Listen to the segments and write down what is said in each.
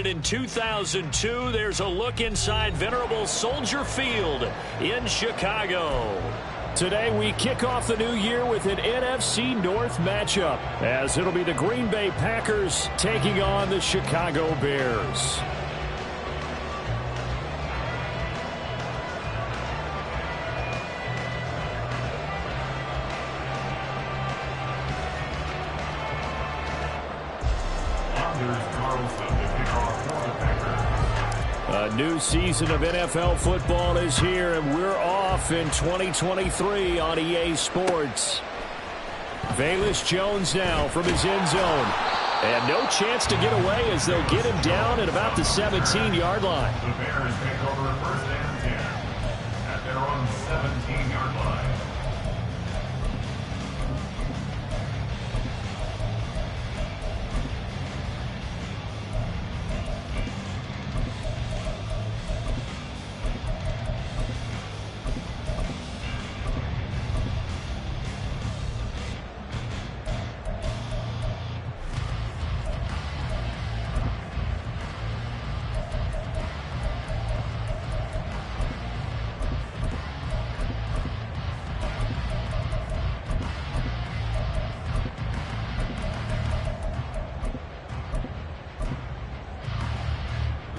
In 2002, there's a look inside venerable Soldier Field in Chicago. Today, we kick off the new year with an NFC North matchup, as it'll be the Green Bay Packers taking on the Chicago Bears. A new season of NFL football is here, and we're off in 2023 on EA Sports. Velus Jones now from his end zone. And no chance to get away as they'll get him down at about the 17-yard line. The Bears take over first and 10 at their own 17-yard line.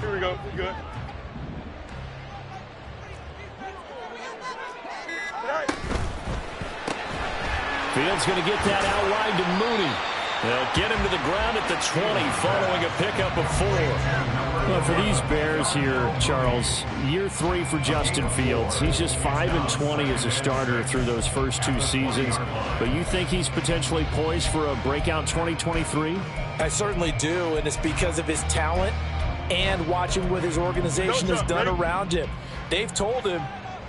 Here we go. Good. Fields going to get that outline to Mooney. They'll get him to the ground at the 20 following a pickup of 4. Well, for these Bears here, Charles, year 3 for Justin Fields. He's just 5-20 as a starter through those first 2 seasons. But you think he's potentially poised for a breakout 2023? I certainly do, and it's because of his talent and watching what his organization has done around him. They've told him,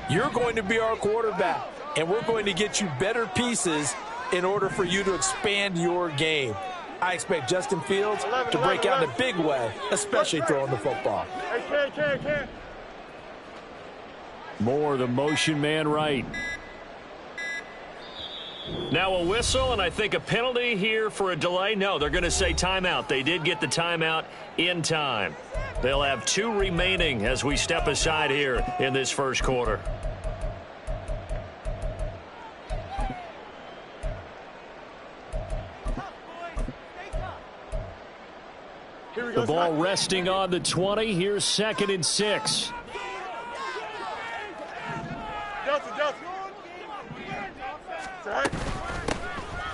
you're going to be our quarterback, and we're going to get you better pieces in order for you to expand your game. I expect Justin Fields to break out in a big way, especially throwing the football. Moore, the motion man right. Now a whistle, and I think a penalty here for a delay. No, they're going to say timeout. They did get the timeout in time. They'll have 2 remaining as we step aside here in this first quarter. The ball resting on the 20. Here's 2nd and 6.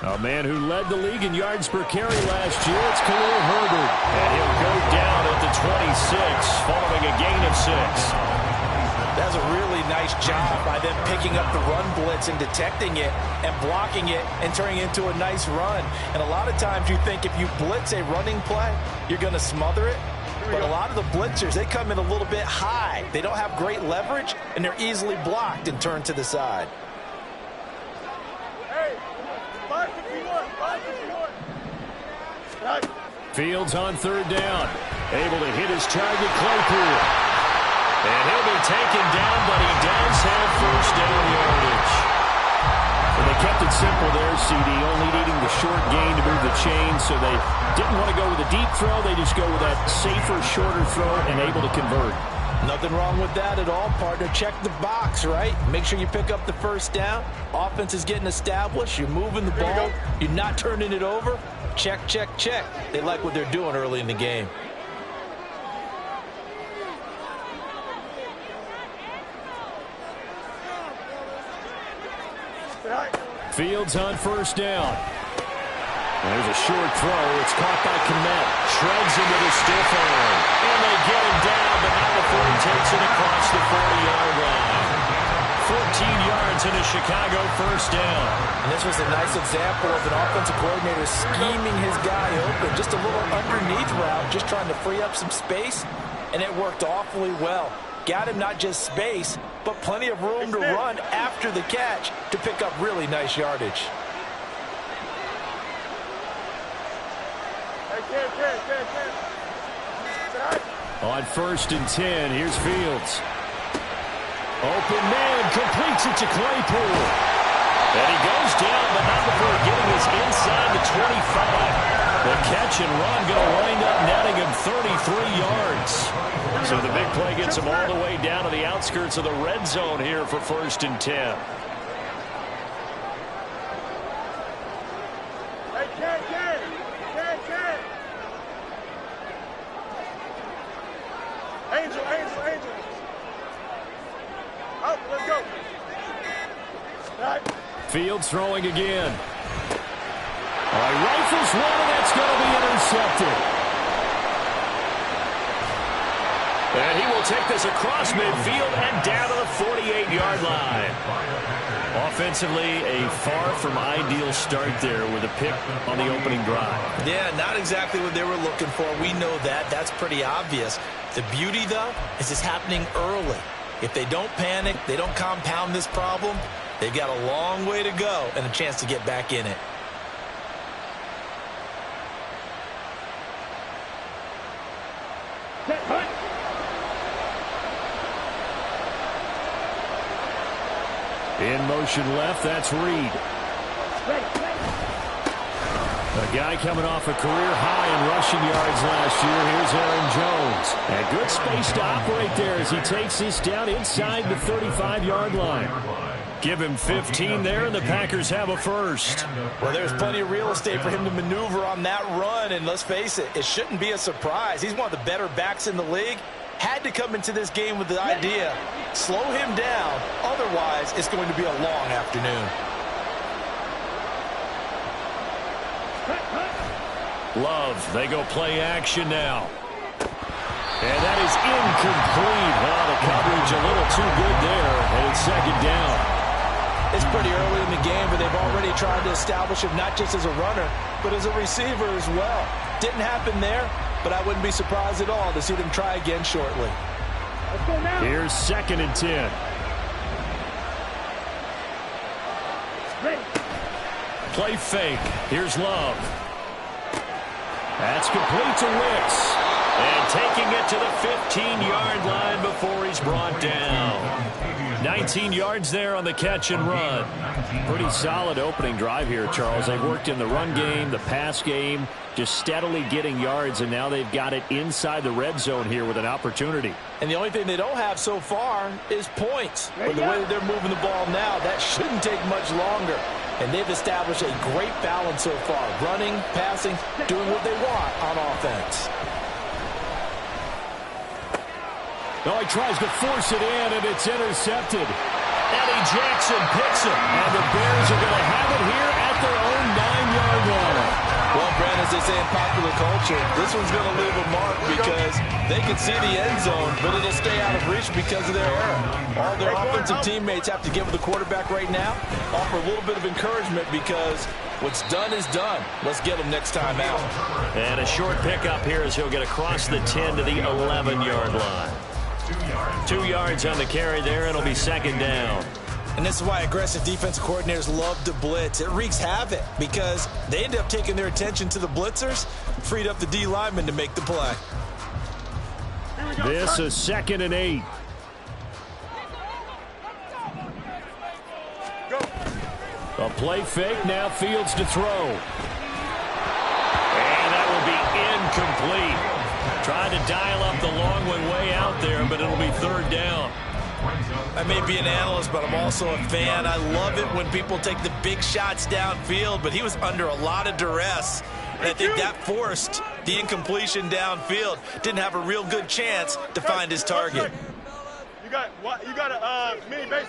A man who led the league in yards per carry last year, it's Khalil Herbert. And he'll go down at the 26 following a gain of 6. That's a really nice job by them picking up the run blitz and detecting it and blocking it and turning it into a nice run. And a lot of times you think if you blitz a running play, you're going to smother it. But a lot of the blitzers, they come in a little bit high. They don't have great leverage, and they're easily blocked and turned to the side. Fields on 3rd down. Able to hit his target, Claypool. And he'll be taken down, but he does have first down yardage. Well, they kept it simple there, CD, only needing the short gain to move the chain, so they didn't want to go with a deep throw. They just go with that safer, shorter throw and able to convert. Nothing wrong with that at all, partner. Check the box, right? Make sure you pick up the first down. Offense is getting established. You're moving the ball. You're not turning it over. Check, check, check. They like what they're doing early in the game. Fields on 1st down. There's a short throw. It's caught by Kmet. Shreds into the stiff arm. And they get him down, but not before he takes it across the 40-yard line. 14 yards in a Chicago first down. And this was a nice example of an offensive coordinator scheming his guy open. Just a little underneath route, just trying to free up some space, and it worked awfully well. Got him not just space, but plenty of room to run after the catch to pick up really nice yardage. On 1st and 10, here's Fields. Open man, completes it to Claypool. And he goes down, but not before getting his inside the 25. The catch and run going to wind up netting him 33 yards. So the big play gets him all the way down to the outskirts of the red zone here for 1st and 10. Angel. Up, let's go. Fields throwing again. He rifles one, and that's going to be intercepted. And he will take this across midfield and down to the 48-yard line. Offensively, a far from ideal start there with a pick on the opening drive. Yeah, not exactly what they were looking for. We know that. That's pretty obvious. The beauty, though, is it's happening early. If they don't panic, they don't compound this problem, they've got a long way to go and a chance to get back in it. In motion left, that's Reed. A guy coming off a career high in rushing yards last year. Here's Aaron Jones. And good space to operate there as he takes this down inside the 35-yard line. Give him 15 there, and the Packers have a first. Well, there's plenty of real estate for him to maneuver on that run, and let's face it, it shouldn't be a surprise. He's one of the better backs in the league. Had to come into this game with the idea, slow him down, otherwise it's going to be a long afternoon. Love, they go play action now. And that is incomplete. Well, the coverage a little too good there, and it's 2nd down. It's pretty early in the game, but they've already tried to establish him not just as a runner, but as a receiver as well. Didn't happen there, but I wouldn't be surprised at all to see them try again shortly. Let's go now. Here's 2nd and 10. Play fake. Here's Love. That's complete to Wicks. And taking it to the 15-yard line before he's brought down. 19 yards there on the catch and run. Pretty solid opening drive here, Charles. They've worked in the run game, the pass game, just steadily getting yards, and now they've got it inside the red zone here with an opportunity. And the only thing they don't have so far is points. But the way that they're moving the ball now, that shouldn't take much longer. And they've established a great balance so far. Running, passing, doing what they want on offense. Oh, he tries to force it in, and it's intercepted. Eddie Jackson picks it, and the Bears are going to have it here at their own 9-yard line. Well, Brandon, as they say in popular culture, this one's going to leave a mark because they can see the end zone, but it'll stay out of reach because of their error. All their offensive teammates have to give the quarterback right now, offer a little bit of encouragement because what's done is done. Let's get them next time out. And a short pickup here as he'll get across the 10 to the 11-yard line. 2 yards on the carry there. It'll be 2nd down. And this is why aggressive defensive coordinators love to blitz. It wreaks havoc because they end up taking their attention to the blitzers, freed up the D lineman to make the play. This is 2nd and 8. A play fake, now Fields to throw. And that will be incomplete. Trying to dial up the long one way out there, but it'll be 3rd down. I may be an analyst, but I'm also a fan. I love it when people take the big shots downfield, but he was under a lot of duress. And I think that forced the incompletion downfield. Didn't have a real good chance to find his target. You got a mini base.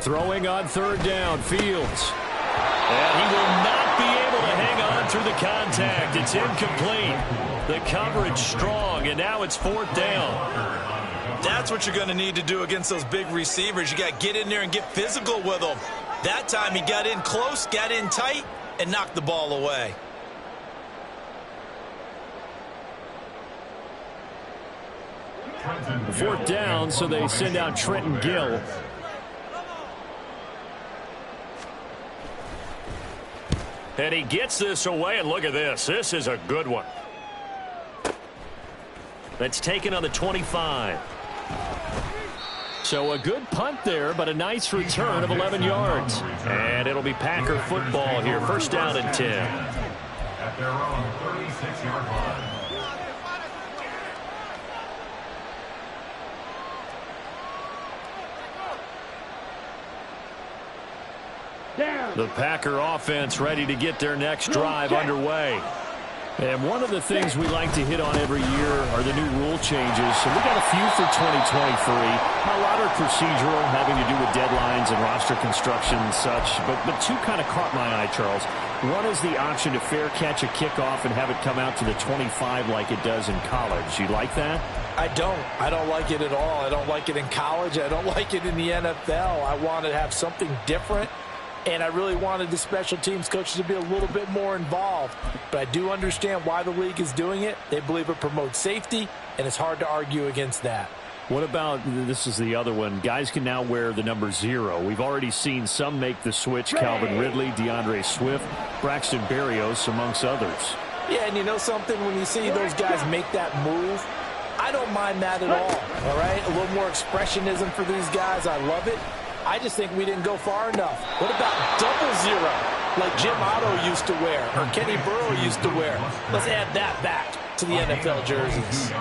Throwing on 3rd down, Fields. And he will not be able to hang on through the contact. It's incomplete. The coverage strong, and now it's 4th down. That's what you're going to need to do against those big receivers. You got to get in there and get physical with them. That time he got in close, got in tight, and knocked the ball away. Fourth down, so they send out Trenton Gill. And he gets this away, and look at this. This is a good one. That's taken on the 25. So a good punt there, but a nice return of 11 yards. And it'll be Packer football here. 1st down and 10. at their own 36-yard line. The Packer offense ready to get their next drive underway. And one of the things we like to hit on every year are the new rule changes. And we got a few for 2023. A lot are procedural, having to do with deadlines and roster construction and such. But two kind of caught my eye, Charles. One is the option to fair catch a kickoff and have it come out to the 25 like it does in college. You like that? I don't. I don't like it at all. I don't like it in college. I don't like it in the NFL. I want to have something different. And I really wanted the special teams coaches to be a little bit more involved. But I do understand why the league is doing it. They believe it promotes safety, and it's hard to argue against that. What about, this is the other one, guys can now wear the number 0. We've already seen some make the switch, Calvin Ridley, DeAndre Swift, Braxton Berrios, amongst others. Yeah, and you know something? When you see those guys make that move, I don't mind that at all right? A little more expressionism for these guys. I love it. I just think we didn't go far enough. What about double 0, like Jim Otto used to wear or Kenny Burrow used to wear? Let's add that back to the NFL jerseys.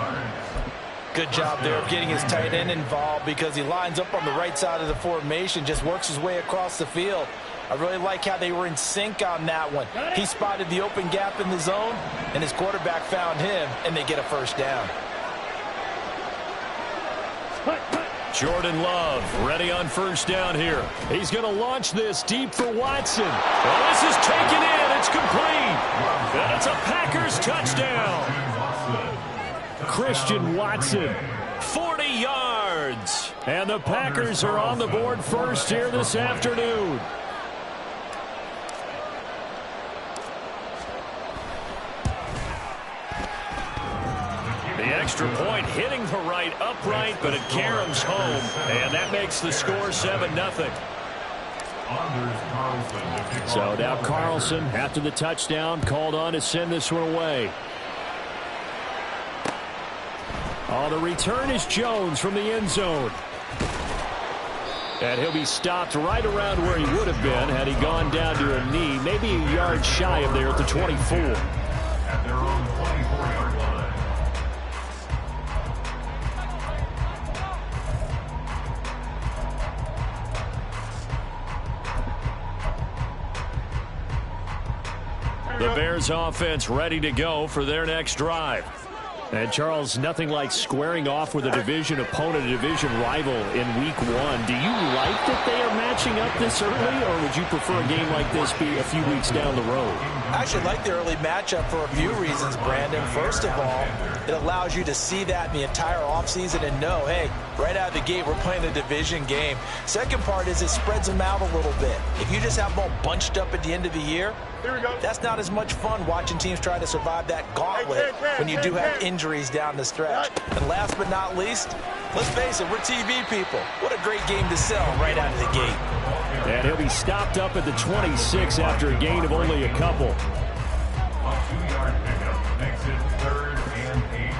Good job there of getting his tight end involved because he lines up on the right side of the formation, just works his way across the field. I really like how they were in sync on that one. He spotted the open gap in the zone, and his quarterback found him, and they get a first down. Jordan Love ready on first down here. He's going to launch this deep for Watson. Well, this is taken in. It's complete. And it's a Packers touchdown. Christian Watson, 40 yards. And the Packers are on the board first here this afternoon. The extra point hitting the right upright, but it caroms home, and that makes the score 7-0. So now Carlson, after the touchdown, called on to send this one away. Oh, the return is Jones from the end zone. And he'll be stopped right around where he would have been had he gone down to a knee, maybe a yard shy of there at the 24. At their own 24-yard line. The Bears offense ready to go for their next drive. And, Charles, nothing like squaring off with a division opponent, a division rival in Week 1. Do you like that they are matching up this early, or would you prefer a game like this be a few weeks down the road? I actually like the early matchup for a few reasons, Brandon. First of all, it allows you to see that in the entire offseason and know, hey, right out of the gate, we're playing a division game. Second part is it spreads them out a little bit. If you just have them all bunched up at the end of the year, that's not as much fun watching teams try to survive that gauntlet when you do have injuries down the stretch. And last but not least, let's face it, we're TV people. What a great game to sell right out of the gate. And he'll be stopped up at the 26 after a gain of only a couple. A 2-yard pickup makes it 3rd and 8.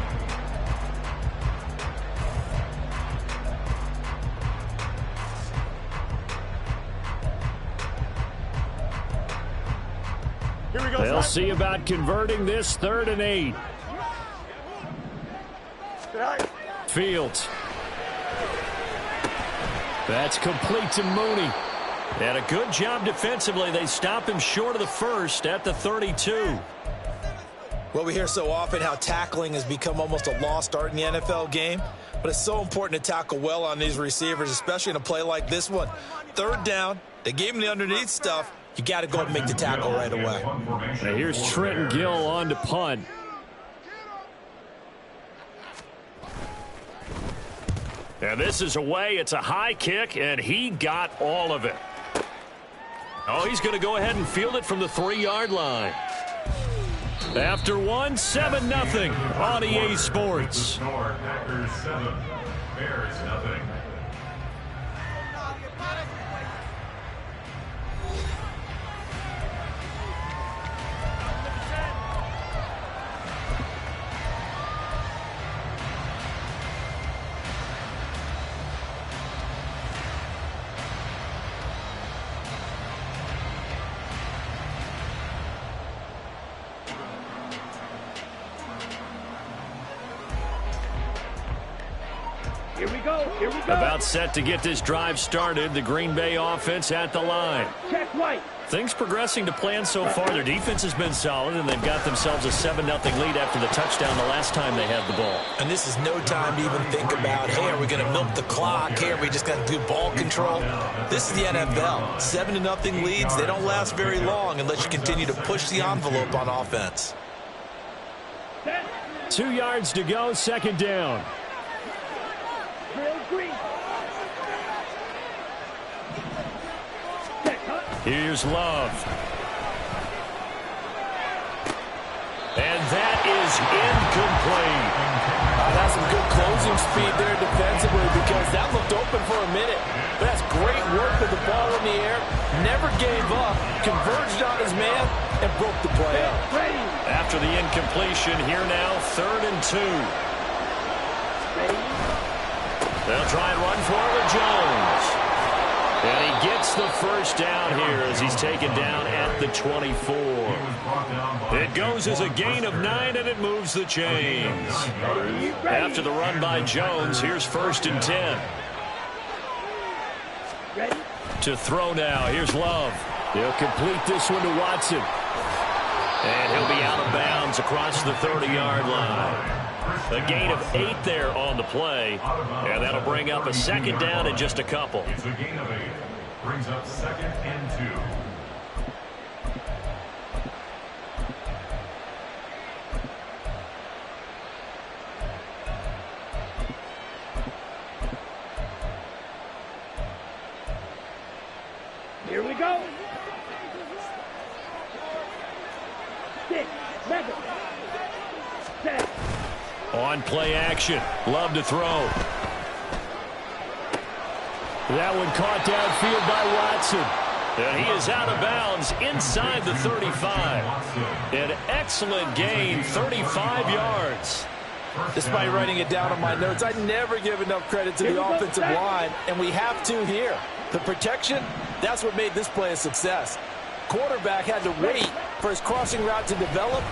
Here we go. They'll see about converting this 3rd and 8. Fields. That's complete to Mooney. And a good job defensively. They stop him short of the first at the 32. Well, we hear so often how tackling has become almost a lost art in the NFL game, but it's so important to tackle well on these receivers, especially in a play like this one. 3rd down, they gave him the underneath stuff. You got to go and make the tackle right away. Now here's Trenton Gill on to punt. And this is away. It's a high kick, and he got all of it. Oh, he's going to go ahead and field it from the 3-yard line. After one, 7-0 on EA Sports. Packers 7, Bears 0. Here we go. Here we go. About set to get this drive started. The Green Bay offense at the line. Check right. Things progressing to plan so far. Their defense has been solid, and they've got themselves a 7-0 lead after the touchdown the last time they had the ball. And this is no time to even think about, hey, are we going to milk the clock? Hey, are we just going to do ball control? This is the NFL. 7-0 leads, they don't last very long unless you continue to push the envelope on offense. 2 yards to go, second down. Here's Love. And that is incomplete. That's some good closing speed there defensively because that looked open for a minute. But that's great work with the ball in the air. Never gave up, converged on his man, and broke the play up. After the incompletion, here now, 3rd and 2. They'll try and run for it with Jones. And he gets the first down here as he's taken down at the 24. It goes as a gain of 9, and it moves the chains. After the run by Jones, here's 1st and 10. To throw now, here's Love. He'll complete this one to Watson. And he'll be out of bounds across the 30-yard line. A gain of 8 there on the play, and that'll bring up a 2nd down in just a couple. It's a gain of 8. Brings up 2nd and 2. Here we go. 6, 7, 10. On play action. Love to throw. That one caught downfield by Watson. And he is out of bounds inside the 35. An excellent gain, 35 yards. Despite writing it down on my notes, I never give enough credit to the offensive line, and we have to here. The protection, that's what made this play a success. Quarterback had to wait for his crossing route to develop,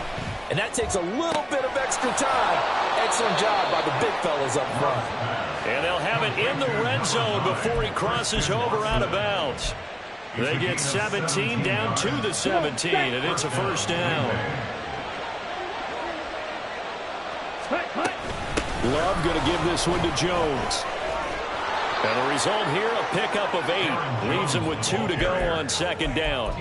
and that takes a little bit of extra time. Excellent job by the big fellas up front. And they'll have it in the red zone before he crosses over out of bounds. They get 17 down to the 17, and it's a first down. Love going to give this one to Jones. And the result here, a pickup of 8. Leaves him with 2 to go on 2nd down.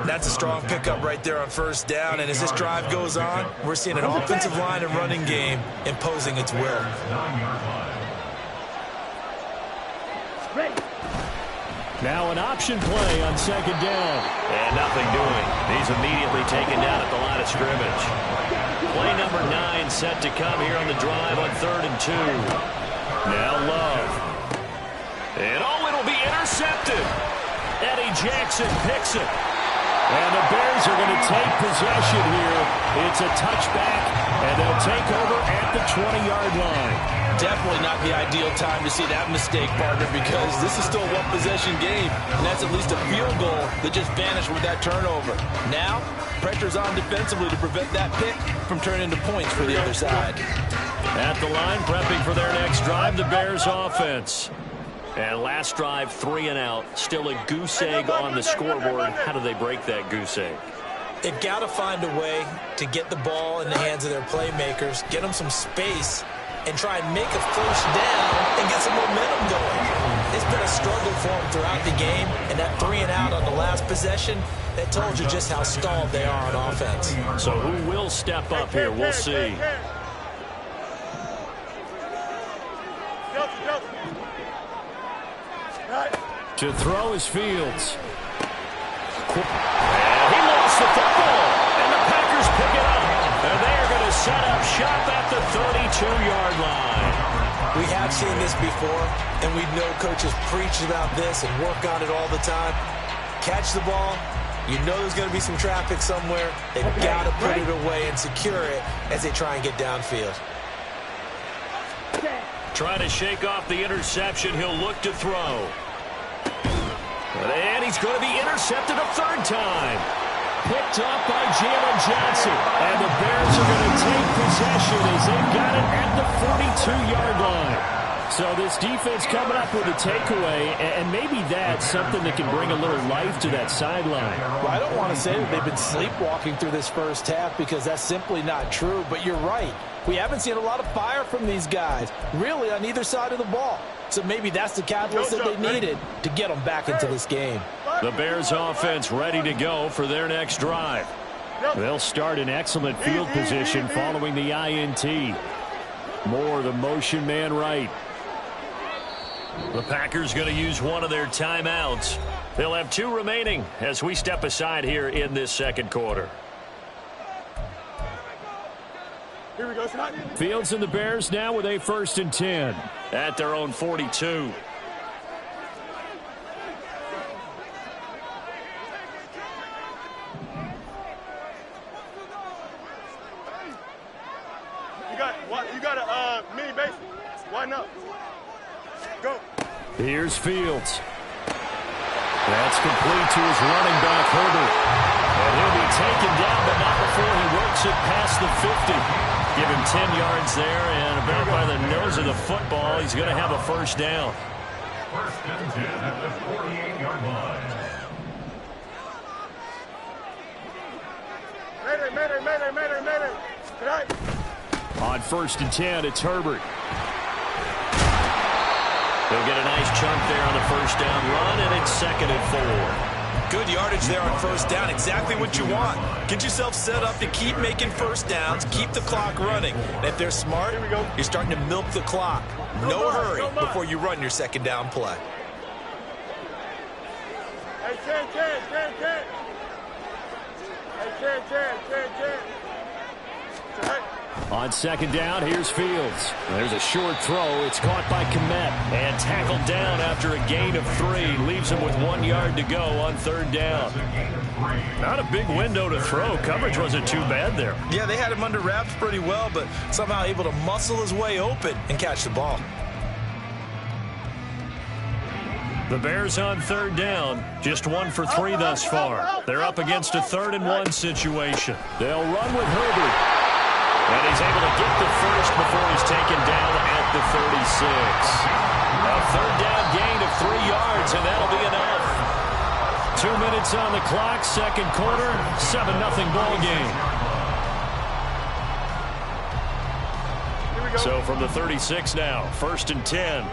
That's a strong pickup right there on 1st down. And as this drive goes on, we're seeing an offensive line and running game imposing its will. Now an option play on 2nd down. And nothing doing. He's immediately taken down at the line of scrimmage. Play number 9 set to come here on the drive on 3rd and 2. Now Love. And it'll be intercepted. Eddie Jackson picks it. And the Bears are going to take possession here. It's a touchback, and they'll take over at the 20-yard line. Definitely not the ideal time to see that mistake, partner, because this is still a one-possession game, and that's at least a field goal that just vanished with that turnover. Now, pressure's on defensively to prevent that pick from turning into points for the other side. At the line, prepping for their next drive, the Bears offense. And last drive, 3 and out. Still a goose egg on the scoreboard. How do they break that goose egg? They've got to find a way to get the ball in the hands of their playmakers, get them some space, and try and make a first down and get some momentum going. It's been a struggle for them throughout the game, and that 3 and out on the last possession, that told you just how stalled they are on offense. So who will step up here? We'll see. To throw is Fields. And he lost the football. And the Packers pick it up. And they are going to set up shop at the 32-yard line. We have seen this before, and we know coaches preach about this and work on it all the time. Catch the ball. You know there's going to be some traffic somewhere. They've got to put it away and secure it as they try and get downfield. Trying to shake off the interception. He'll look to throw. And he's going to be intercepted a 3rd time. Picked off by Jalen Johnson. And the Bears are going to take possession as they've got it at the 42-yard line. So this defense coming up with a takeaway, and maybe that's something that can bring a little life to that sideline. Well, I don't want to say that they've been sleepwalking through this first half because that's simply not true, but you're right. We haven't seen a lot of fire from these guys, really on either side of the ball. So maybe that's the catalyst that they needed to get them back into this game. The Bears offense ready to go for their next drive. They'll start in excellent field position following the INT. Moore, the motion man right. The Packers going to use one of their timeouts. They'll have 2 remaining as we step aside here in this second quarter. Here we go, Scott. Fields and the Bears now with a 1st and 10 at their own 42. You got a mini base. Why not? Go. Here's Fields. That's complete to his running back, Herbert. And he'll be taken down, but not before he works it past the 50. Give him 10 yards there, and about by the nose of the football, he's going to have a 1st down. 1st and 10 at the 48-yard line. Mayday. Tonight. On 1st and 10, it's Herbert. They'll get a nice chunk there on the 1st down run, and it's 2nd and 4. Good yardage there on 1st down, exactly what you want. Get yourself set up to keep making 1st downs, keep the clock running. And if they're smart, you're starting to milk the clock. No hurry before you run your 2nd down play. Hey, 10. Hey, 10. On 2nd down, here's Fields. There's a short throw. It's caught by Kmet and tackled down after a gain of 3. Leaves him with 1 yard to go on 3rd down. Not a big window to throw. Coverage wasn't too bad there. Yeah, they had him under wraps pretty well, but somehow able to muscle his way open and catch the ball. The Bears on 3rd down. Just 1 for 3 thus far. They're up against a 3rd and 1 situation. They'll run with Herbert. And he's able to get the 1st before he's taken down at the 36. A 3rd down gain of 3 yards, and that'll be enough. 2 minutes on the clock, 2nd quarter, 7-0 ball game. So from the 36 now, 1st and 10.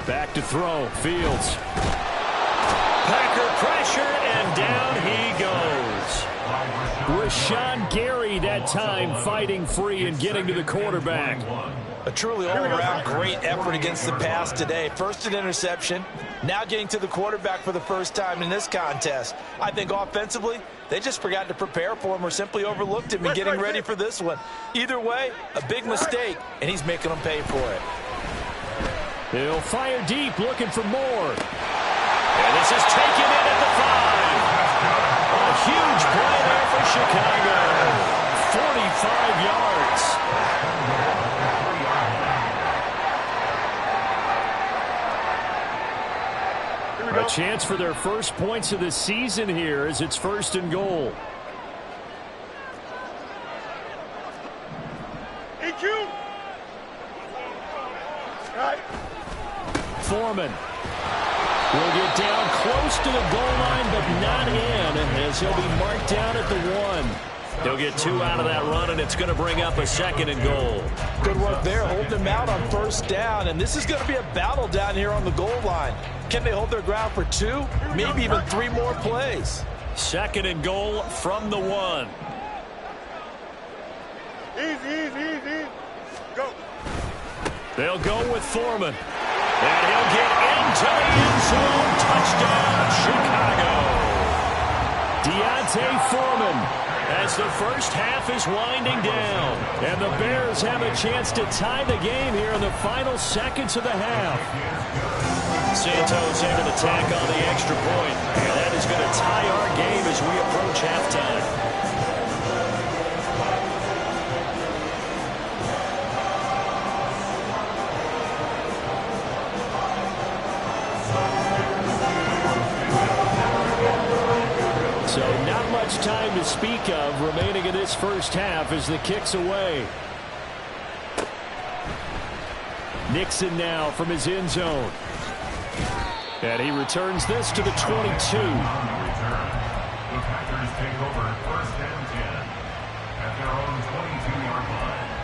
Back to throw. Fields. Packer pressure, and down he goes. Rashawn Gary that time fighting free and getting to the quarterback. A truly all-around great effort against the pass today. First an interception, now getting to the quarterback for the first time in this contest. I think offensively, they just forgot to prepare for him or simply overlooked him in getting ready for this one. Either way, a big mistake, and he's making them pay for it. He'll fire deep, looking for more. And this is taken in at the 5. A huge play there for Chicago. 45 yards. A chance for their first points of the season here as it's 1st and goal. EQ. Right. Foreman will get down close to the goal line, but not in, as he'll be marked down at the 1. He'll get 2 out of that run, and it's going to bring up a 2nd and goal. Good work there, holding them out on 1st down, and this is going to be a battle down here on the goal line. Can they hold their ground for 2, maybe even 3 more plays? 2nd and goal from the 1. Easy. Go. They'll go with Foreman. And he'll get into the end zone. Touchdown, Chicago. Deontay Foreman as the first half is winding down. And the Bears have a chance to tie the game here in the final seconds of the half. Santos able to tack on the extra point. And that is going to tie our game as we approach halftime. So not much time to speak of remaining in this first half as the kick's away. Nixon now from his end zone. And he returns this to the 22. The Packers take over first and 10 at their own 22-yard line.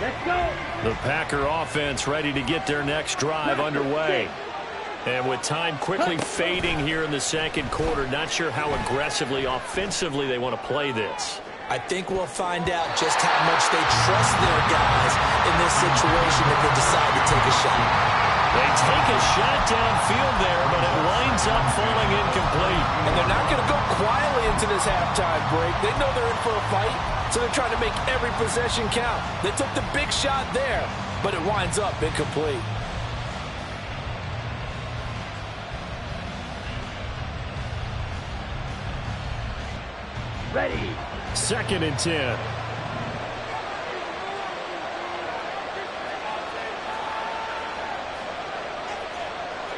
Let's go. The Packer offense ready to get their next drive underway. And with time quickly fading here in the second quarter, not sure how aggressively, offensively they want to play this. I think we'll find out just how much they trust their guys in this situation if they decide to take a shot. They take a shot downfield there, but it winds up falling incomplete. And they're not going to go quietly into this halftime break. They know they're in for a fight, so they're trying to make every possession count. They took the big shot there, but it winds up incomplete. Ready. Second and 10.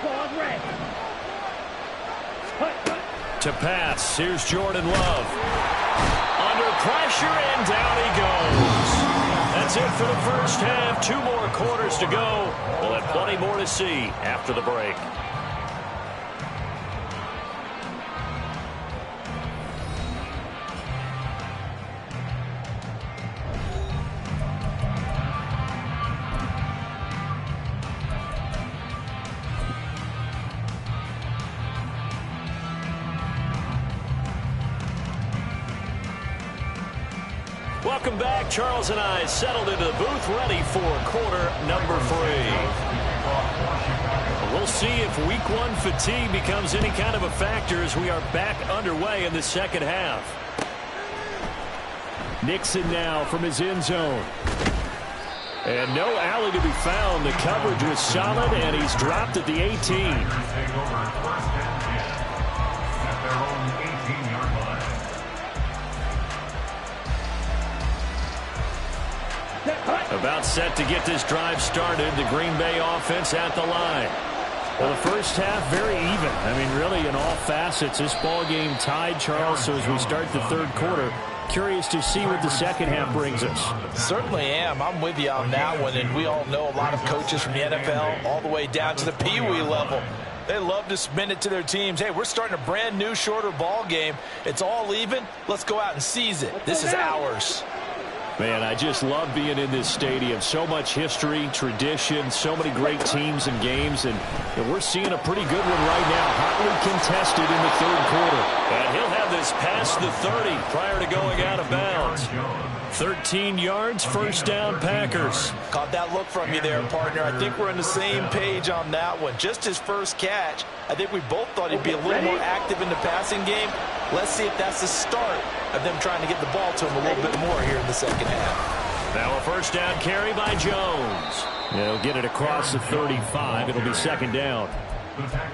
Ball red. To pass, here's Jordan Love. Under pressure, and down he goes. That's it for the first half. 2 more quarters to go. We'll have plenty more to see after the break. Welcome back. Charles and I settled into the booth, ready for quarter number 3. We'll see if week 1 fatigue becomes any kind of a factor as we are back underway in the second half. Nixon now from his end zone. And no alley to be found. The coverage was solid, and he's dropped at the 18. Take over first and 10 at their own 18-yard line. About set to get this drive started. The Green Bay offense at the line. Well, the first half, very even. I mean, really, in all facets, this ball game tied, Charles. So as we start the third quarter, curious to see what the second half brings us. Certainly am. I'm with you on that one. And we all know a lot of coaches from the NFL all the way down to the Pee-wee level. They love to spin it to their teams. Hey, we're starting a brand new, shorter ball game. It's all even. Let's go out and seize it. This is ours. Man, I just love being in this stadium. So much history, tradition, so many great teams and games, and we're seeing a pretty good one right now, hotly contested in the third quarter. And he'll have this past the 30 prior to going out of bounds. 13 yards, first down, Packers. Caught that look from you there, partner. I think we're on the same page on that one. Just his first catch. I think we both thought he'd be a little more active in the passing game. Let's see if that's the start of them trying to get the ball to him a little bit more here in the second half. Now a first down carry by Jones. They'll get it across the 35. It'll be second down.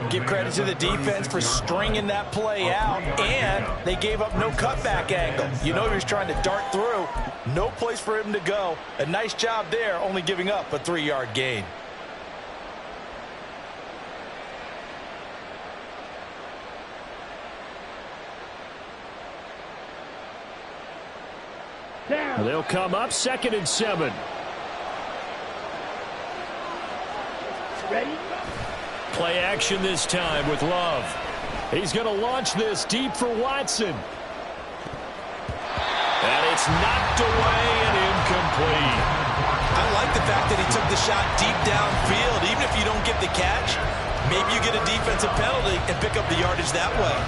Give credit to the defense for stringing that play out, and they gave up no cutback angle. You know he was trying to dart through. No place for him to go. A nice job there, only giving up a 3-yard gain. They'll come up second and 7. Ready? Play action this time with Love. He's going to launch this deep for Watson. And it's knocked away and incomplete. I like the fact that he took the shot deep downfield. Even if you don't get the catch, maybe you get a defensive penalty and pick up the yardage that way.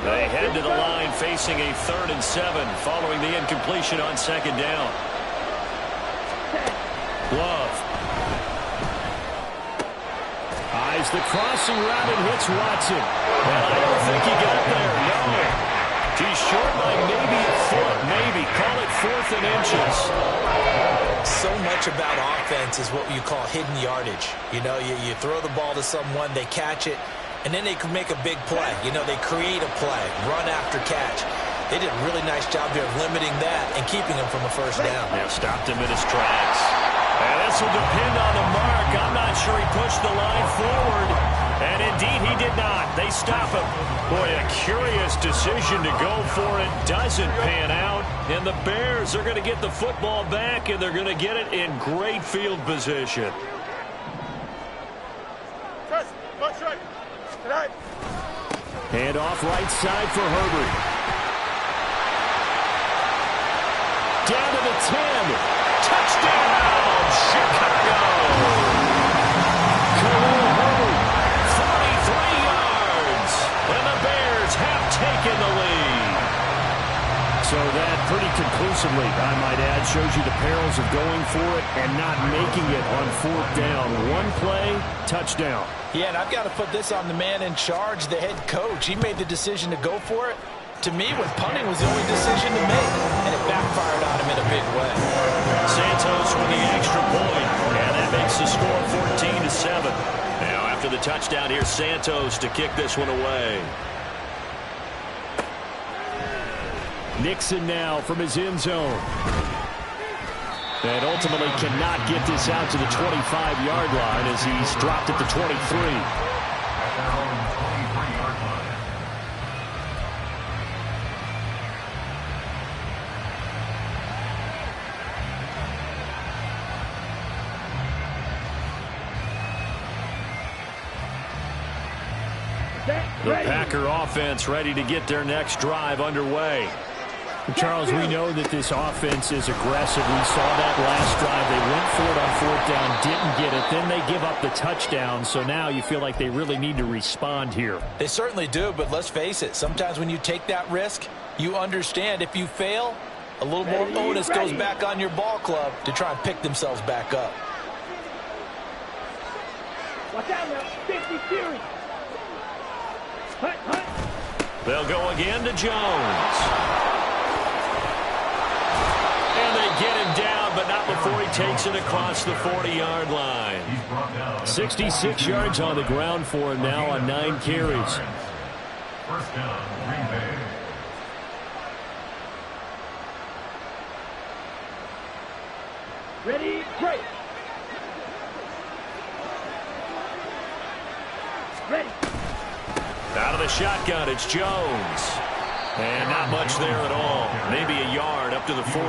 They head to the line facing a 3rd and 7 following the incompletion on second down. Love. Eyes the crossing route and hits Watson. And I don't think he got there. No. He's short by maybe a foot. Maybe. Call it 4th and inches. so much about offense is what you call hidden yardage. You know, you throw the ball to someone, they catch it, and then they can make a big play. You know, they create a play, run after catch. They did a really nice job there of limiting that and keeping him from a first down. Yeah, stopped him in his tracks. And this will depend on the mark. I'm not sure he pushed the line forward. And indeed, he did not. They stop him. Boy, a curious decision to go for it. Doesn't pan out. And the Bears are going to get the football back, and they're going to get it in great field position. Hand off right side for Herbert. Down to the 10. Touchdown, Chicago. Khalil Herbert, 43 yards. And the Bears have taken the lead. So that pretty conclusively, I might add, shows you the perils of going for it and not making it on fourth down. One play, touchdown. Yeah, and I've got to put this on the man in charge, the head coach. He made the decision to go for it. To me, when punting was the only decision to make, and it backfired on him in a big way. Santos with the extra point, and that makes the score 14-7. Now, after the touchdown, here's Santos to kick this one away. Nixon now from his end zone. And ultimately cannot get this out to the 25-yard line as he's dropped at the 23. At their own 23-yard line. The Packer offense ready to get their next drive underway. Charles, we know that this offense is aggressive. We saw that last drive. They went for it on fourth down, didn't get it. Then they give up the touchdown. So now you feel like they really need to respond here. They certainly do, but let's face it. Sometimes when you take that risk, you understand if you fail, a little more onus goes back on your ball club to try and pick themselves back up. Watch out now. 50 series. They'll go again to Jones. And they get him down, but not before he takes it across the 40-yard line. 66 yards on the ground for him now on 9 carries. First down, Green Bay. Ready, break. Ready. Out of the shotgun, it's Jones. And not much there at all. Maybe a yard up to the 43.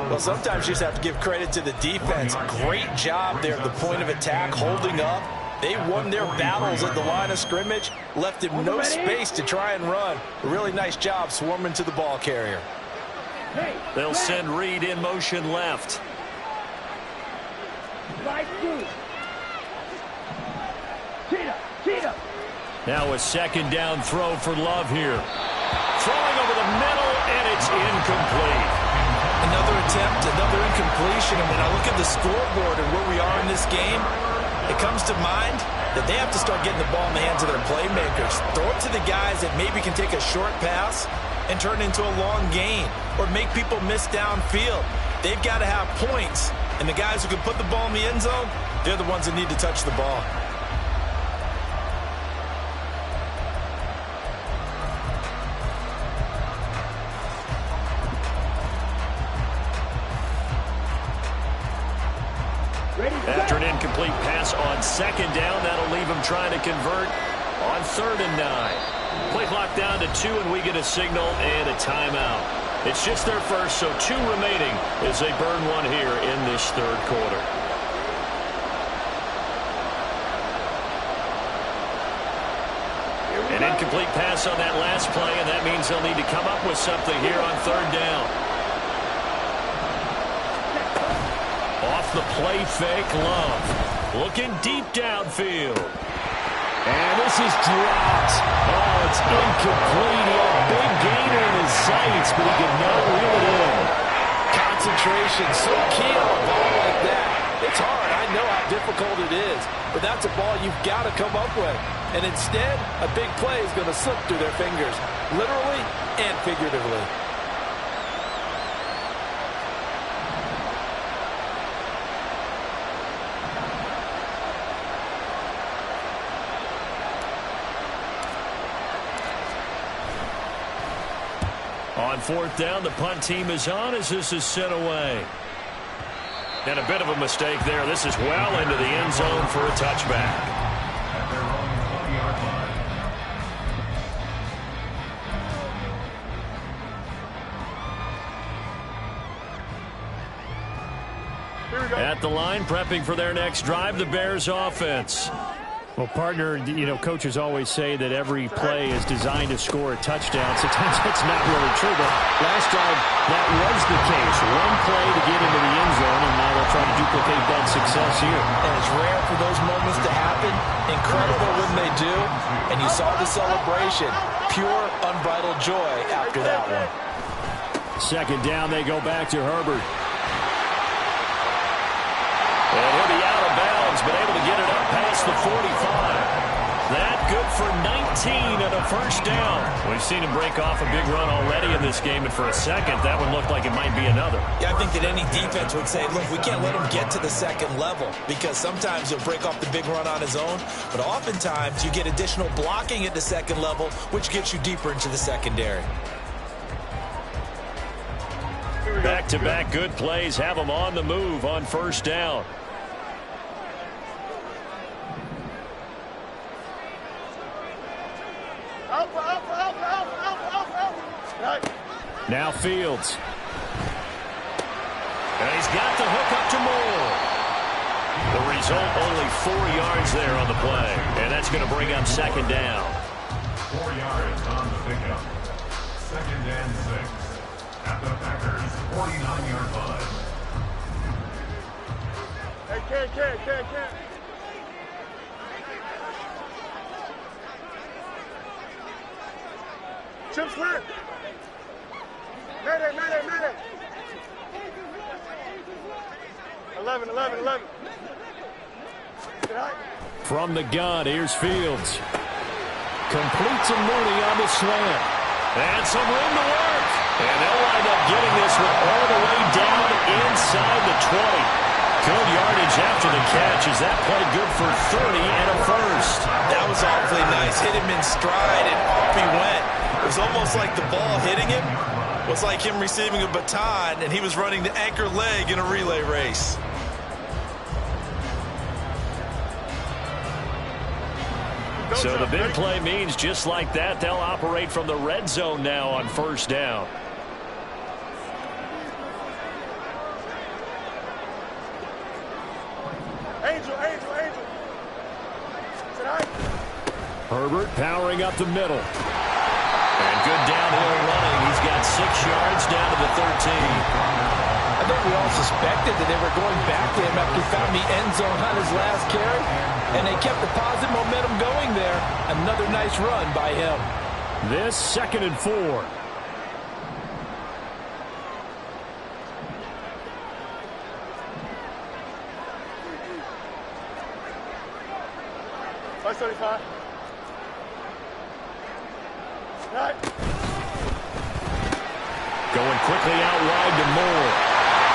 Well, sometimes you just have to give credit to the defense. Great job there at the point of attack, holding up. They won their battles at the line of scrimmage, left him no space to try and run. A really nice job swarming to the ball carrier. They'll send Reed in motion left. Slide through. Cheetah. Now a second down throw for Love here. Throwing over the middle, and it's incomplete. Another attempt, another incompletion. And when I look at the scoreboard and where we are in this game, it comes to mind that they have to start getting the ball in the hands of their playmakers. Throw it to the guys that maybe can take a short pass and turn it into a long gain or make people miss downfield. They've got to have points, and the guys who can put the ball in the end zone, they're the ones that need to touch the ball. After an incomplete pass on second down, that'll leave him trying to convert on 3rd and 9. Play clock down to 2, and we get a signal and a timeout. It's just their first, so 2 remaining as they burn one here in this 3rd quarter. An incomplete pass on that last play, and that means they'll need to come up with something here on 3rd down. Off the play fake, Love. Looking deep downfield. And this is dropped. Oh, it's incomplete. He had a big gainer in his sights, but he could not reel it in. Concentration, so key on a ball like that. It's hard. I know how difficult it is, but that's a ball you've got to come up with. And instead, a big play is going to slip through their fingers, literally and figuratively. On fourth down, the punt team is on as this is sent away. And a bit of a mistake there. This is well into the end zone for a touchback. At their own 20-yard line. Here we go. At the line, prepping for their next drive, the Bears offense. Well, partner, coaches always say that every play is designed to score a touchdown. Sometimes that's not really true, but last drive, that was the case. One play to get into the end zone, and now they'll try to duplicate that success here. And it's rare for those moments to happen. Incredible when they do. And you saw the celebration. Pure, unbridled joy after that one. Second down, they go back to Herbert. And he'll be out of bounds, but able to get it up past the 45. That good for 19 and a first down. We've seen him break off a big run already in this game, and for a second, that one looked like it might be another. Yeah, I think that any defense would say, look, we can't let him get to the second level because sometimes he'll break off the big run on his own, but oftentimes you get additional blocking at the second level, which gets you deeper into the secondary. Back-to-back good plays have them on the move on first down. Now Fields. And he's got the hook up to Moore. The result, only 4 yards there on the play. And that's going to bring up second down. 4 yards on the pickup. 2nd and 6. At the Packers' 49-yard line. Hey, Ken. Chip slip. Mayday. 11. From the gun, here's Fields. Completes a Mooney on the slant. And some room to work. And they'll wind up getting this one all the way down inside the 20. Good yardage after the catch. Is that play good for 30 and a first? That was awfully nice. Hit him in stride, and off he went. It was almost like the ball hitting him was like him receiving a baton, and he was running the anchor leg in a relay race. So the big play means just like that, they'll operate from the red zone now on first down. Angel. Herbert powering up the middle. And good downhill running. He's got 6 yards down to the 13. I think we all suspected that they were going back to him after he found the end zone on his last carry, and they kept the positive momentum going there. Another nice run by him. This 2nd and 4. First 35. Right. Going quickly out wide to Moore.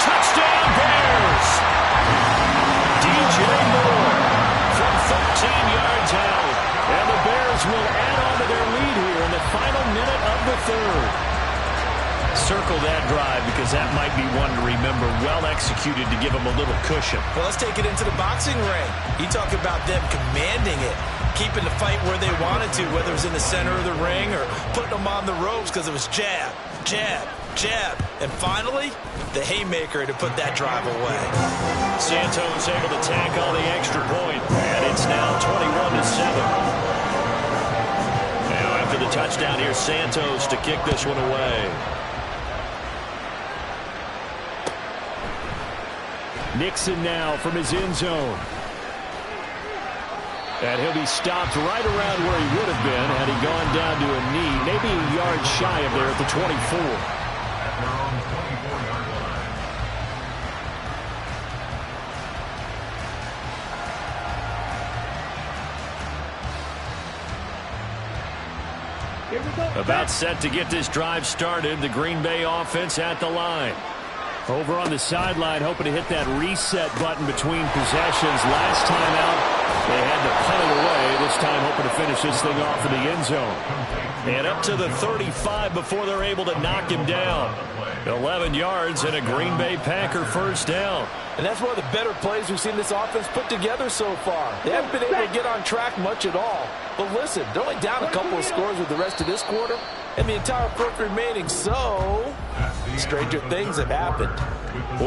Touchdown Bears! DJ Moore from 13 yards out. And the Bears will add on to their lead here in the final minute of the third. Circle that drive because that might be one to remember. Well executed to give them a little cushion. Well, let's take it into the boxing ring. You talk about them commanding it, keeping the fight where they wanted to, whether it was in the center of the ring or putting them on the ropes because it was jab, and finally, the haymaker to put that drive away. Santos able to tack on the extra point, and it's now 21-7. Now after the touchdown, here's Santos to kick this one away. Nixon now from his end zone. And he'll be stopped right around where he would have been had he gone down to a knee, maybe a yard shy of there at the 24. At their own 24-yard line. Here we go. About set to get this drive started. The Green Bay offense at the line. Over on the sideline, hoping to hit that reset button between possessions. Last time out, they had to punt it away. This time, hoping to finish this thing off in the end zone. And up to the 35 before they're able to knock him down. 11 yards and a Green Bay Packer first down. And that's one of the better plays we've seen this offense put together so far. They haven't been able to get on track much at all. But listen, they're only down a couple of scores with the rest of this quarter and the entire fourth remaining. So, stranger things have happened.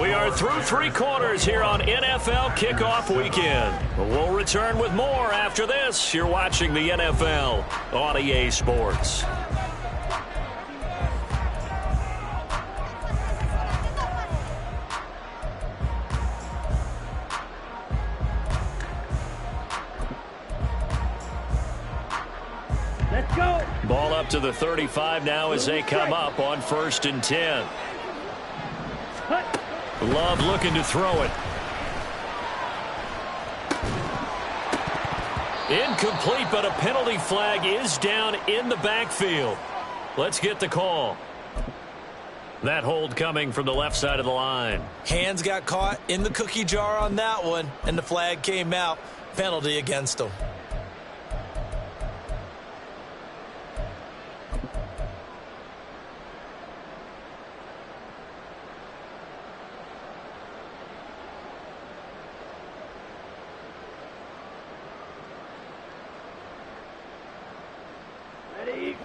We are through three quarters here on NFL Kickoff Weekend. We'll return with more after this. You're watching the NFL on EA Sports. Let's go. Ball up to the 35 now as they come up on 1st and 10. Hut. Love looking to throw it. Incomplete, but a penalty flag is down in the backfield. Let's get the call. That hold coming from the left side of the line. Hands got caught in the cookie jar on that one, and the flag came out. Penalty against them.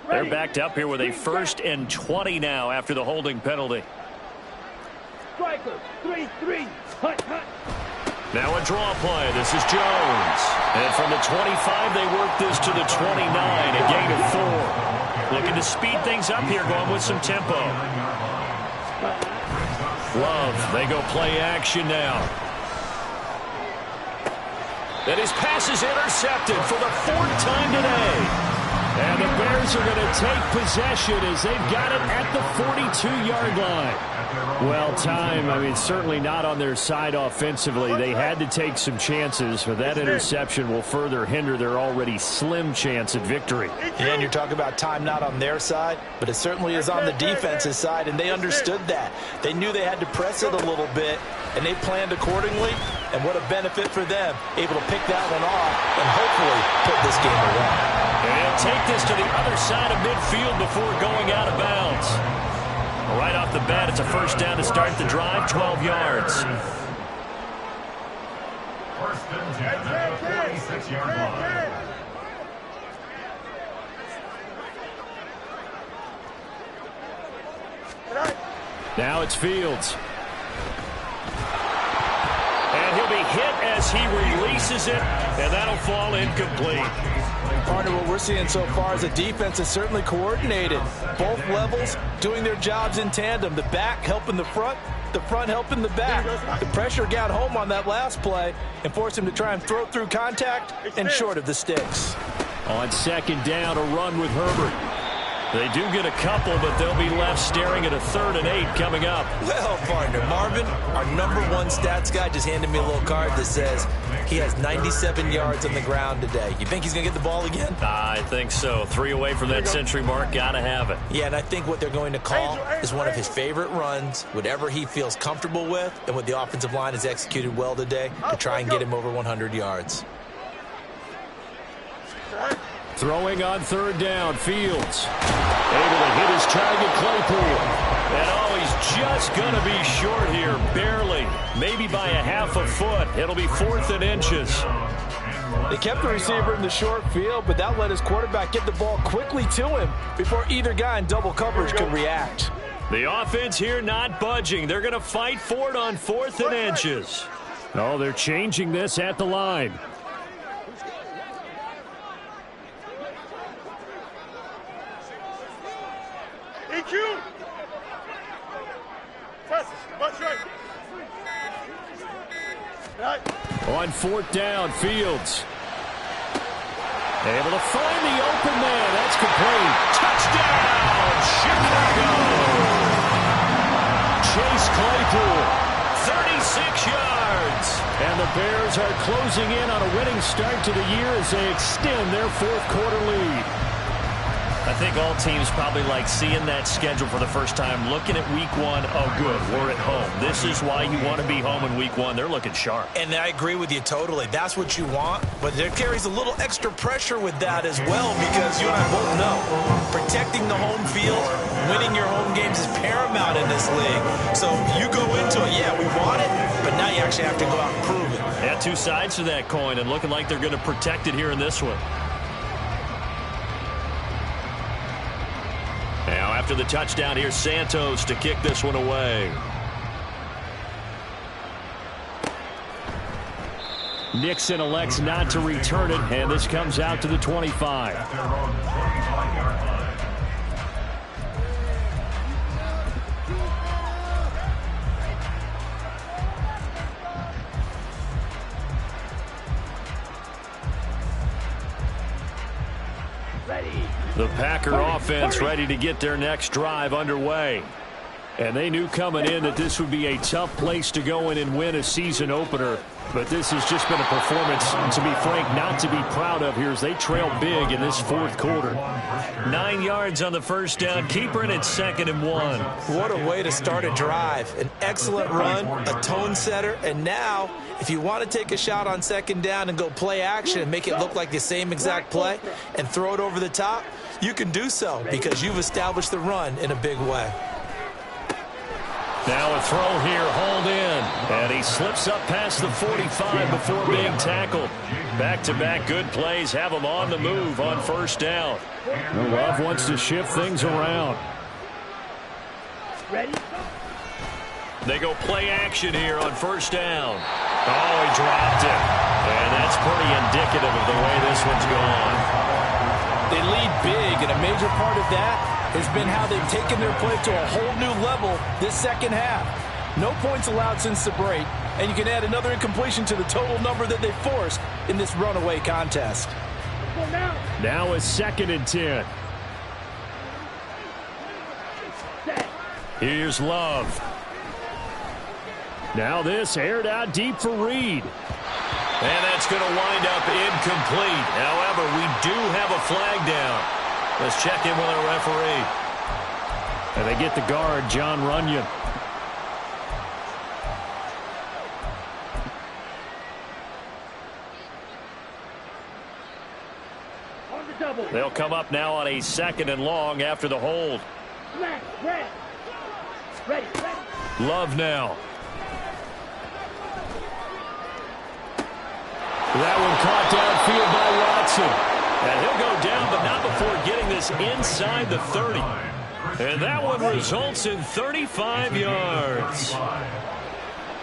They're backed up here with a 1st and 20 now after the holding penalty. Striker, 3-3. Hut, hut. Now a draw play. This is Jones. And from the 25, they work this to the 29, a gain of 4. Looking to speed things up here, going with some tempo. Love, they go play action now. And his pass is intercepted for the 4th time today. And the Bears are going to take possession as they've got it at the 42-yard line. Well, time, I mean, certainly not on their side offensively. They had to take some chances, but that interception will further hinder their already slim chance at victory. And you're talking about time not on their side, but it certainly is on the defense's side, and they understood that. They knew they had to press it a little bit, and they planned accordingly, and what a benefit for them, able to pick that one off and hopefully put this game away. And he'll take this to the other side of midfield before going out of bounds. Right off the bat, it's a first down to start the drive, 12 yards. 1st and 10 at the 46-yard line. Now it's Fields. And he'll be hit as he releases it, and that'll fall incomplete. Partner, what we're seeing so far is the defense is certainly coordinated. Both levels doing their jobs in tandem. The back helping the front helping the back. The pressure got home on that last play and forced him to try and throw through contact and short of the sticks. On 2nd down, a run with Herbert. They do get a couple, but they'll be left staring at a 3rd and 8 coming up. Well, partner, Marvin, our #1 stats guy, just handed me a little card that says he has 97 yards on the ground today. You think he's going to get the ball again? I think so. 3 away from that century mark. Got to have it. Yeah, and I think what they're going to call is one of his favorite runs, whatever he feels comfortable with, and what the offensive line has executed well today to try and get him over 100 yards. Throwing on 3rd down, Fields. Able to hit his target, Claypool. And he's just going to be short here, barely. Maybe by a half a foot. It'll be 4th and inches. They kept the receiver in the short field, but that let his quarterback get the ball quickly to him before either guy in double coverage could react. The offense here not budging. They're going to fight for it on 4th and inches. Oh, they're changing this at the line. EQ. Press. Watch right. On 4th down, Fields. Able to find the open man. That's complete. Touchdown, Chicago. Chase Claypool, 36 yards. And the Bears are closing in on a winning start to the year as they extend their 4th quarter lead. I think all teams probably like seeing that schedule for the first time, looking at week one. Oh, good, we're at home. This is why you want to be home in week one. They're looking sharp. And I agree with you totally. That's what you want, but there carries a little extra pressure with that as well, because you and I both know protecting the home field, winning your home games is paramount in this league. So you go into it, yeah, we want it, but now you actually have to go out and prove it. Yeah, two sides to that coin, and looking like they're going to protect it here in this one. Now, after the touchdown, here's Santos to kick this one away. Nixon elects not to return it, and this comes out to the 25. At their own 25-yard line. The Packer offense ready to get their next drive underway. And they knew coming in that this would be a tough place to go in and win a season opener. But this has just been a performance, to be frank, not to be proud of here as they trail big in this fourth quarter. 9 yards on the first down. Keeper in at 2nd and 1. What a way to start a drive. An excellent run, a tone setter, and now if you want to take a shot on 2nd down and go play action and make it look like the same exact play and throw it over the top, you can do so because you've established the run in a big way. Now a throw here, hauled in, and he slips up past the 45 before being tackled. Back-to-back good plays have him on the move on first down. Love wants to shift things around. Ready? They go play action here on first down. Oh, he dropped it. And that's pretty indicative of the way this one's gone. They lead big, and a major part of that has been how they've taken their play to a whole new level this second half. No points allowed since the break, and you can add another incompletion to the total number that they forced in this runaway contest. Now it's 2nd and 10. Here's Love. Now this aired out deep for Reed. And that's going to wind up incomplete. However, we do have a flag down. Let's check in with our referee. And they get the guard, John Runyon. On the double. They'll come up now on a 2nd and long after the hold. Smash, red. Ready, ready. Love now. That one caught downfield by Watson. And he'll go down, but not before getting this inside the 30. And that one results in 35 yards.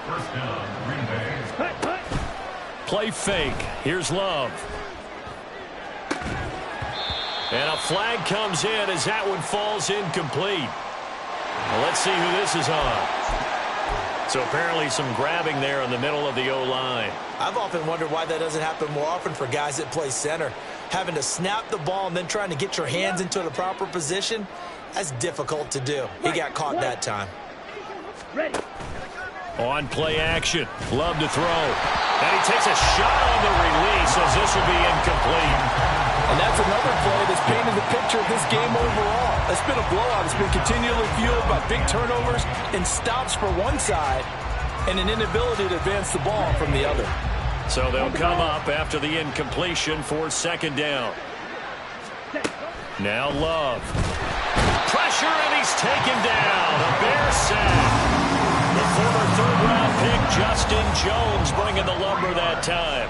First down, Green Bay. Play fake. Here's Love. And a flag comes in as that one falls incomplete. Well, let's see who this is on. So apparently some grabbing there in the middle of the O-line. I've often wondered why that doesn't happen more often for guys that play center. Having to snap the ball and then trying to get your hands into the proper position, that's difficult to do. He got caught that time. Ready. On play action. Love to throw. And he takes a shot on the release as this will be incomplete. And that's another play that's painted the picture of this game overall. It's been a blowout. It's been continually fueled by big turnovers and stops for one side and an inability to advance the ball from the other. So they'll come up after the incompletion for 2nd down. Now Love. Pressure, and he's taken down. A Bear sack. The former 3rd-round pick, Justin Jones, bringing the lumber that time.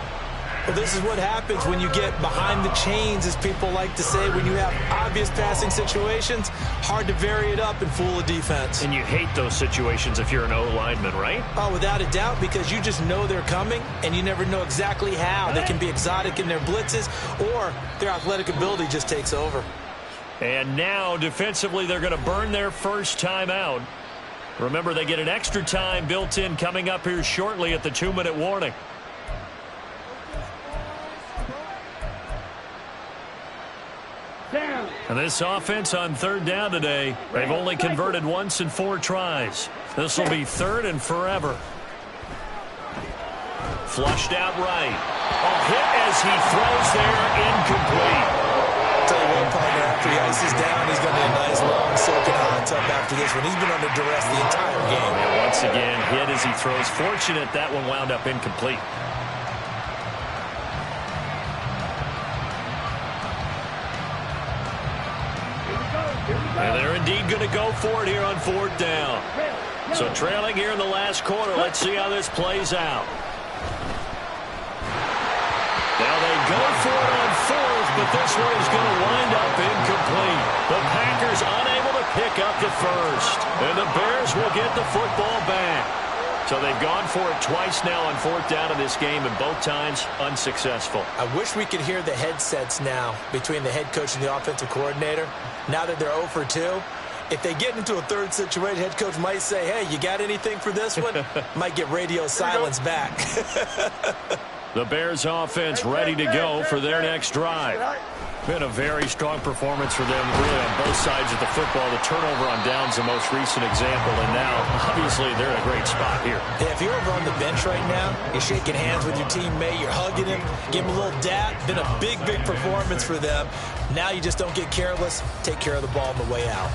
Well, this is what happens when you get behind the chains, as people like to say, when you have obvious passing situations. Hard to vary it up and fool a defense. And you hate those situations if you're an O-lineman, right? Oh, without a doubt, because you just know they're coming, and you never know exactly how. They can be exotic in their blitzes, or their athletic ability just takes over. And now, defensively, they're going to burn their first time out. Remember, they get an extra time built in coming up here shortly at the 2-minute warning. Down. And this offense on 3rd down today, they've only converted once in 4 tries. This will be 3rd and forever. Flushed out right. A hit as he throws there, incomplete. Tell you what, partner, after he ices down, he's going to need a nice, long, soaking hot tub after this one. He's been under duress the entire game. And once again, hit as he throws. Fortunate that one wound up incomplete. And they're indeed going to go for it here on 4th down. So trailing here in the last quarter. Let's see how this plays out. Now they go for it on 4th, but this one is going to wind up incomplete. The Packers unable to pick up the first. And the Bears will get the football back. So they've gone for it twice now on 4th down in this game, and both times unsuccessful. I wish we could hear the headsets now between the head coach and the offensive coordinator. Now that they're 0 for 2, if they get into a third situation, head coach might say, hey, you got anything for this one? Might get radio silence back. The Bears offense ready to go for their next drive. Been a very strong performance for them, really, on both sides of the football. The turnover on downs, the most recent example, and now, obviously, they're in a great spot here. Yeah, if you're over on the bench right now, you're shaking hands with your teammate, you're hugging him, give him a little dap. Been a big, big performance for them. Now you just don't get careless. Take care of the ball on the way out.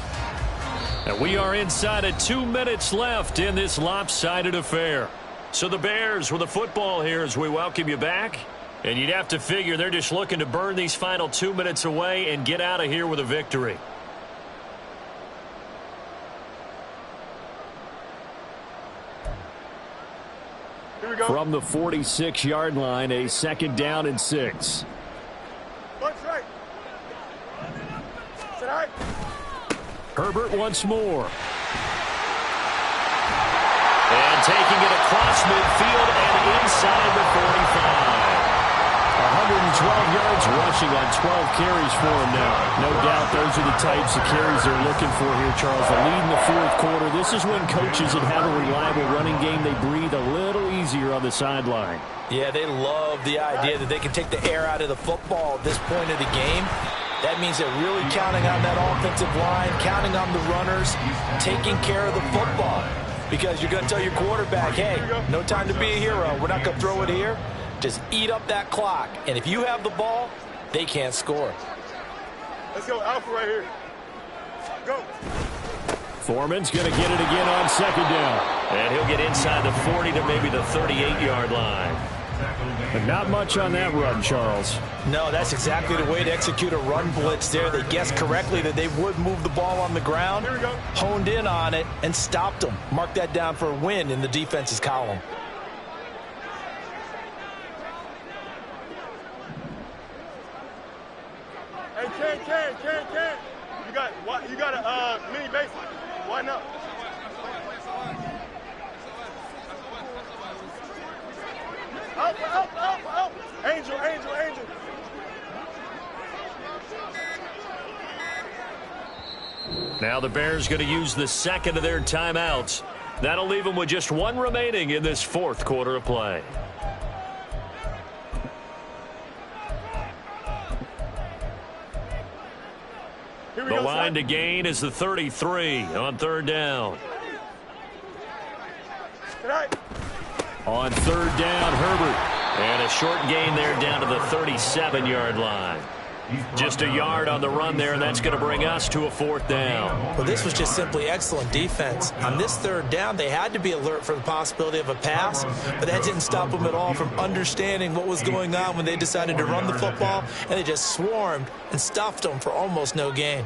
And we are inside of 2 minutes left in this lopsided affair. So the Bears with the football here as we welcome you back. And you'd have to figure they're just looking to burn these final 2 minutes away and get out of here with a victory. Here we go. From the 46-yard line, a 2nd down and 6. Punch right. Sit right. Herbert once more. And taking it across midfield and inside the 45. 112 yards rushing on 12 carries for him now. No doubt those are the types of carries they're looking for here, Charles. The lead in the 4th quarter. This is when coaches that have a reliable running game, they breathe a little easier on the sideline. Yeah, they love the idea that they can take the air out of the football at this point of the game. That means they're really counting on that offensive line, counting on the runners, taking care of the football. Because you're going to tell your quarterback, hey, no time to be a hero. We're not going to throw it here. Just eat up that clock. And if you have the ball, they can't score. Let's go, Alpha right here. Go. Foreman's going to get it again on 2nd down. And he'll get inside the 40 to maybe the 38-yard line. But not much on that run, Charles. No, that's exactly the way to execute a run blitz there. They guessed correctly that they would move the ball on the ground, Here we go. honed in on it, and stopped them. Mark that down for a win in the defense's column. Hey, Ken. You got a mini base. Why not? Up. Angel. Now the Bears going to use the 2nd of their timeouts. That'll leave them with just 1 remaining in this 4th quarter of play. The line to gain is the 33 on 3rd down. Right. On 3rd down, Herbert. And a short gain there down to the 37-yard line. Just a yard on the run there, and that's going to bring us to a 4th down. Well, this was just simply excellent defense. On this 3rd down, they had to be alert for the possibility of a pass, but that didn't stop them at all from understanding what was going on when they decided to run the football, and they just swarmed and stuffed them for almost no gain.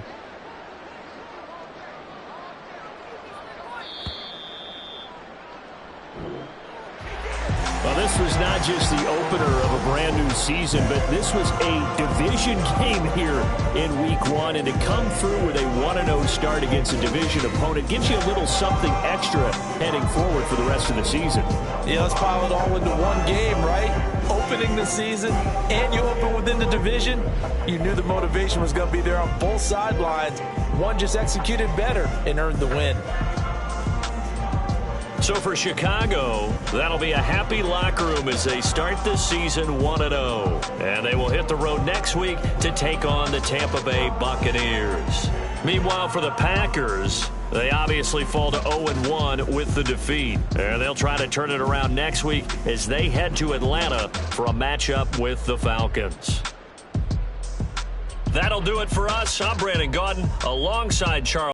Well, this was not just the opener of a brand new season, but this was a division game here in Week 1. And to come through with a 1-0 start against a division opponent gives you a little something extra heading forward for the rest of the season. Yeah, let's pile it all into one game, right? Opening the season, and you open within the division. You knew the motivation was going to be there on both sidelines. One just executed better and earned the win. So for Chicago, that'll be a happy locker room as they start this season 1-0. And they will hit the road next week to take on the Tampa Bay Buccaneers. Meanwhile, for the Packers, they obviously fall to 0-1 with the defeat. And they'll try to turn it around next week as they head to Atlanta for a matchup with the Falcons. That'll do it for us. I'm Brandon Gaudin alongside Charles.